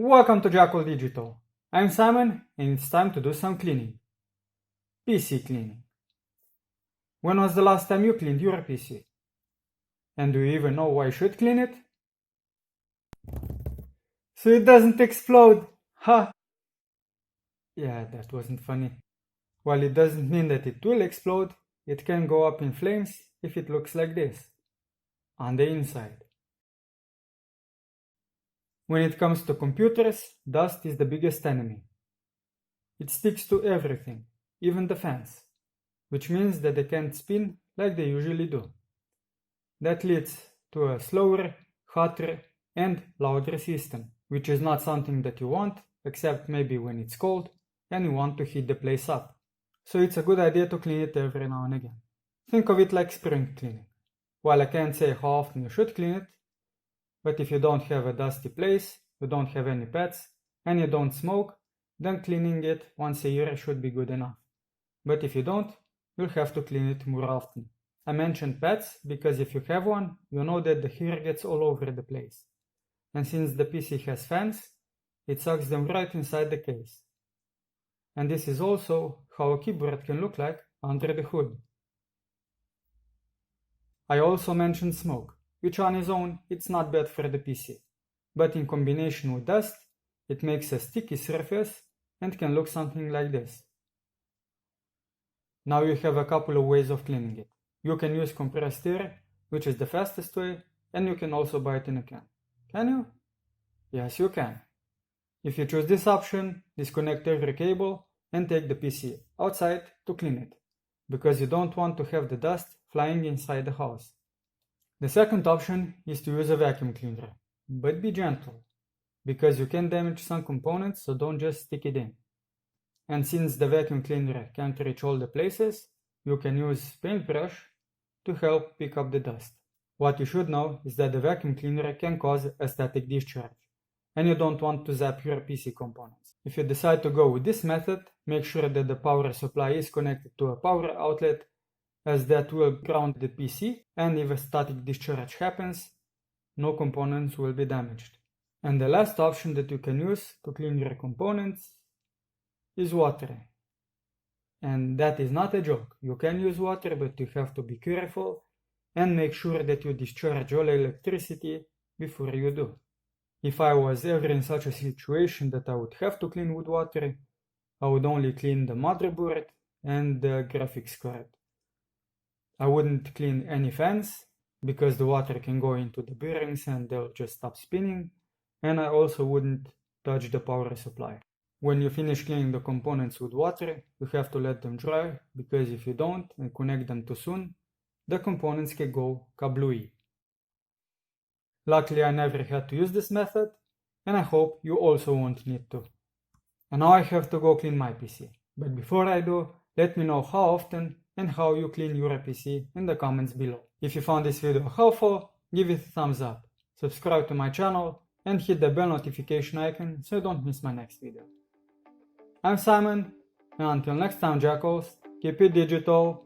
Welcome to Jackall Digital. I'm Simon and it's time to do some cleaning. PC cleaning. When was the last time you cleaned your PC? And do you even know why you should clean it? So it doesn't explode. Ha! Yeah, that wasn't funny. While it doesn't mean that it will explode, it can go up in flames if it looks like this. On the inside. When it comes to computers, dust is the biggest enemy. It sticks to everything, even the fans, which means that they can't spin like they usually do. That leads to a slower, hotter, and louder system, which is not something that you want, except maybe when it's cold and you want to heat the place up. So it's a good idea to clean it every now and again. Think of it like spring cleaning. While I can't say how often you should clean it, but if you don't have a dusty place, you don't have any pets, and you don't smoke, then cleaning it once a year should be good enough. But if you don't, you'll have to clean it more often. I mentioned pets because if you have one, you know that the hair gets all over the place. And since the PC has fans, it sucks them right inside the case. And this is also how a keyboard can look like under the hood. I also mentioned smoke, which on its own it's not bad for the PC, but in combination with dust, it makes a sticky surface and can look something like this. Now you have a couple of ways of cleaning it. You can use compressed air, which is the fastest way, and you can also buy it in a can. Can you? Yes, you can. If you choose this option, disconnect every cable and take the PC outside to clean it, because you don't want to have the dust flying inside the house. The second option is to use a vacuum cleaner, but be gentle, because you can damage some components, so don't just stick it in. And since the vacuum cleaner can't reach all the places, you can use paintbrush to help pick up the dust. What you should know is that the vacuum cleaner can cause a static discharge, and you don't want to zap your PC components. If you decide to go with this method, make sure that the power supply is connected to a power outlet, as that will ground the PC, and if a static discharge happens, no components will be damaged. And the last option that you can use to clean your components is water. And that is not a joke. You can use water, but you have to be careful and make sure that you discharge all electricity before you do. If I was ever in such a situation that I would have to clean with water, I would only clean the motherboard and the graphics card. I wouldn't clean any fans, because the water can go into the bearings and they'll just stop spinning, and I also wouldn't touch the power supply. When you finish cleaning the components with water, you have to let them dry, because if you don't and connect them too soon, the components can go kablooey. Luckily I never had to use this method, and I hope you also won't need to. And now I have to go clean my PC, but before I do, let me know how often and how you clean your PC in the comments below. If you found this video helpful, give it a thumbs up, subscribe to my channel, and hit the bell notification icon so you don't miss my next video. I'm Simon, and until next time Jackalls, keep it digital,